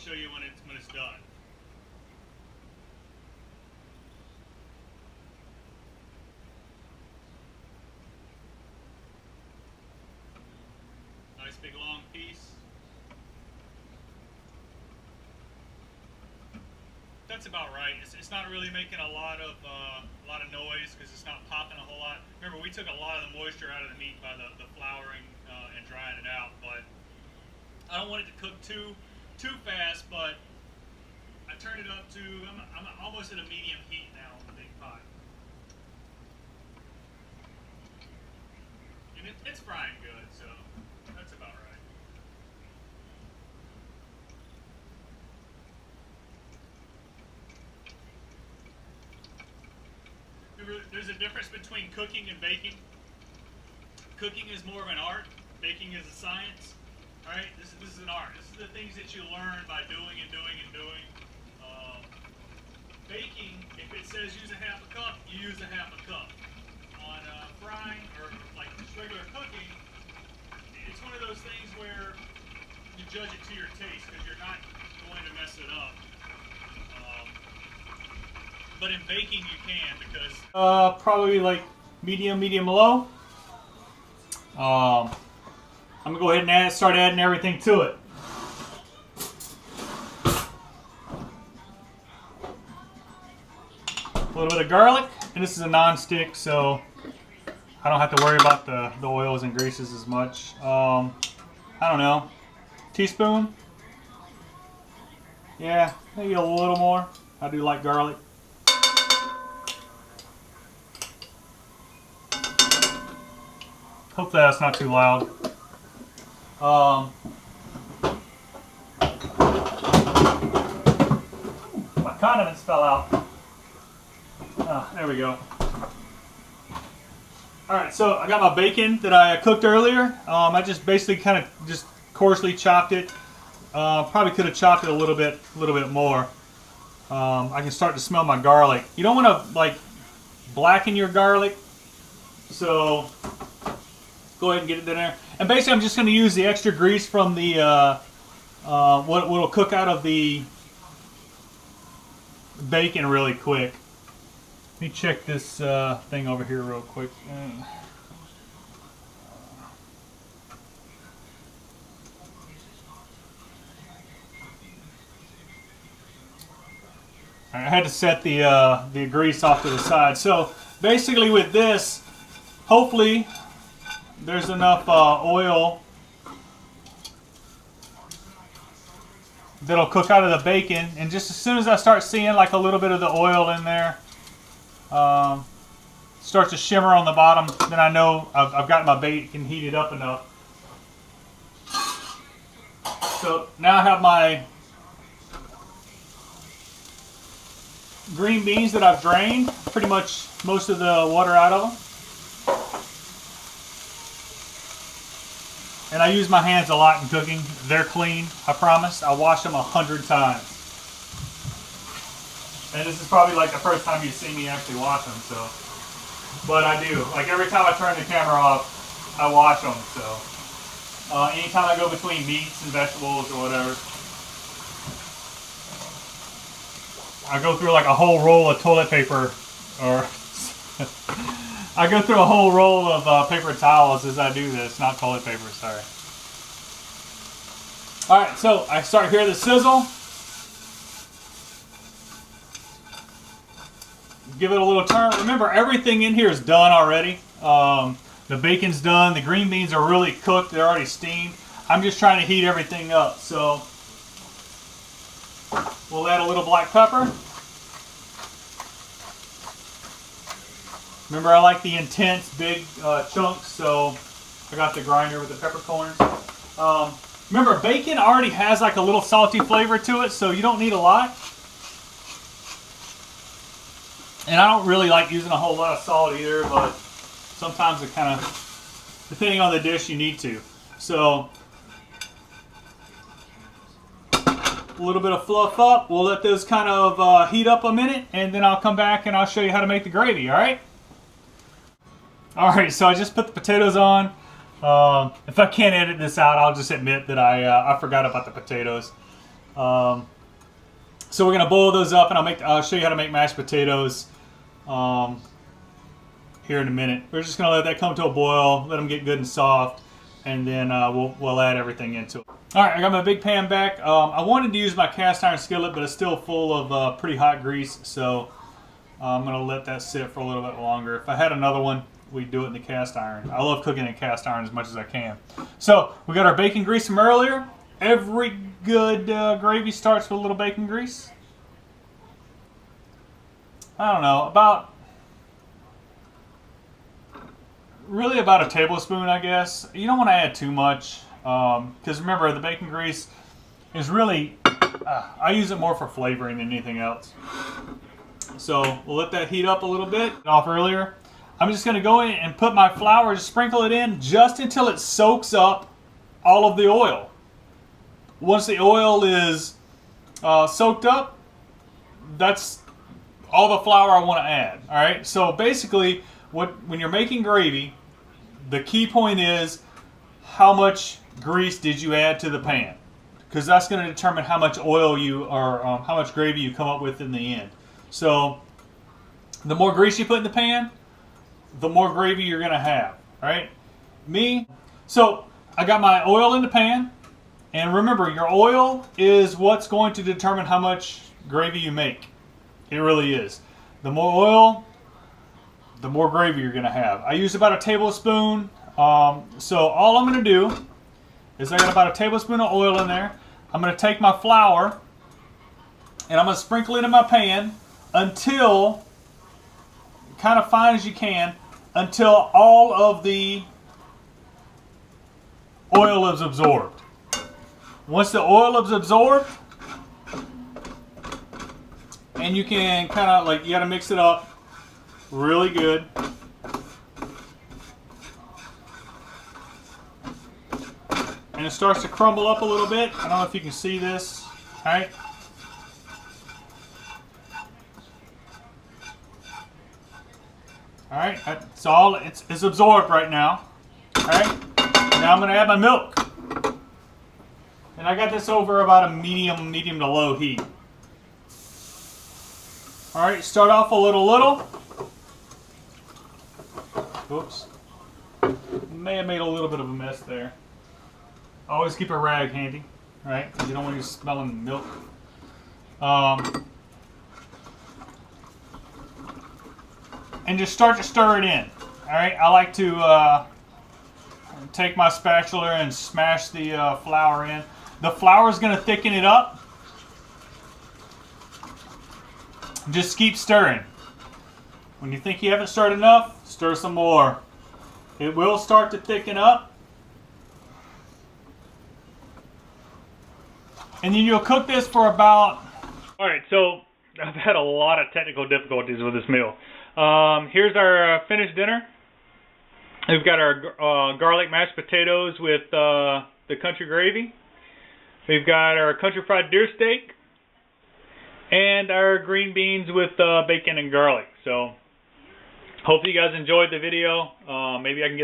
show you when it's done. Nice big long piece. That's about right. It's not really making a lot of noise because it's not popping a whole lot. Remember, we took a lot of the moisture out of the meat by the flouring and drying it out. But I don't want it to cook too fast. But I turned it up to I'm almost at a medium heat now on the big pot, and it's frying good. So that's about right. There's a difference between cooking and baking. Cooking is more of an art. Baking is a science. All right, this is an art. This is the things that you learn by doing and doing and doing. Baking, if it says use a half a cup, you use a half a cup. On frying or like just regular cooking, it's one of those things where you judge it to your taste because you're not going to mess it up. But in baking you can because probably like medium low. I'm gonna go ahead and start adding everything to it. A little bit of garlic, and this is a non-stick, so I don't have to worry about the oils and greases as much. I don't know, teaspoon. Yeah, maybe a little more. I do like garlic. Hopefully that's not too loud. My condiments fell out. There we go. Alright, so I got my bacon that I cooked earlier. I just basically kind of just coarsely chopped it. Probably could have chopped it a little bit more. I can start to smell my garlic. You don't want to like blacken your garlic, so go ahead and get it in there. And basically I'm just going to use the extra grease from the what will cook out of the bacon really quick. Let me check this thing over here real quick. I had to set the grease off to the side. So basically with this, hopefully there's enough oil that'll cook out of the bacon, and just as soon as I start seeing like a little bit of the oil in there starts to shimmer on the bottom, then I know I've got my bacon heated up enough. So now I have my green beans that I've drained pretty much most of the water out of them. And I use my hands a lot in cooking. They're clean, I promise. I wash them 100 times. And this is probably like the first time you see me actually wash them, so. But I do. Like every time I turn the camera off, I wash them, so. Anytime I go between meats and vegetables or whatever, I go through like a whole roll of toilet paper, or I go through a whole roll of paper towels as I do this, not toilet paper, sorry. Alright, so I start hearing the sizzle. Give it a little turn. Remember, everything in here is done already. The bacon's done. The green beans are really cooked. They're already steamed. I'm just trying to heat everything up. So we'll add a little black pepper. Remember, I like the intense big chunks, so I got the grinder with the peppercorns. Remember, bacon already has like a little salty flavor to it, so you don't need a lot. And I don't really like using a whole lot of salt either, but sometimes it kind of, depending on the dish, you need to. So a little bit of fluff up. We'll let those kind of heat up a minute, and then I'll come back and I'll show you how to make the gravy, all right? All right, so I just put the potatoes on. If I can't edit this out, I'll just admit that I forgot about the potatoes. So we're gonna boil those up, and I'll show you how to make mashed potatoes here in a minute. We're just gonna let that come to a boil, let them get good and soft, and then we'll add everything into it. All right, I got my big pan back. I wanted to use my cast iron skillet, but it's still full of pretty hot grease, so I'm gonna let that sit for a little bit longer. If I had another one, we'd do it in the cast iron. I love cooking in cast iron as much as I can. So we got our bacon grease from earlier. Every good gravy starts with a little bacon grease. I don't know, about a tablespoon, I guess. You don't want to add too much, because remember, the bacon grease is really, I use it more for flavoring than anything else. So we'll let that heat up a little bit. Off earlier. I'm just going to go in and put my flour, just sprinkle it in just until it soaks up all of the oil. Once the oil is soaked up, that's all the flour I want to add. All right. So basically, when you're making gravy, the key point is how much grease did you add to the pan, because that's going to determine how much oil how much gravy you come up with in the end. So the more grease you put in the pan, the more gravy you're going to have. All right. So I got my oil in the pan. And remember, your oil is what's going to determine how much gravy you make. It really is. The more oil, the more gravy you're going to have. I use about a tablespoon. So all I'm going to do is I got about a tablespoon of oil in there. I'm going to take my flour and I'm going to sprinkle it in my pan until, kind of fine as you can, until all of the oil is absorbed. Once the oil is absorbed, and you can kind of you got to mix it up really good. And it starts to crumble up a little bit. I don't know if you can see this. All right. All right. It's absorbed right now. All right. Now I'm going to add my milk. And I got this over about a medium to low heat. All right, start off a little. Oops. May have made a little bit of a mess there. Always keep a rag handy, right? Because you don't want you smelling milk. And just start to stir it in. All right, I like to take my spatula and smash the flour in. The flour is going to thicken it up. Just keep stirring. When you think you haven't stirred enough, stir some more. It will start to thicken up. And then you'll cook this for about... Alright, so I've had a lot of technical difficulties with this meal. Here's our finished dinner. We've got our garlic mashed potatoes with the country gravy. We've got our country fried deer steak. And our green beans with bacon and garlic. So, hopefully you guys enjoyed the video. Maybe I can get the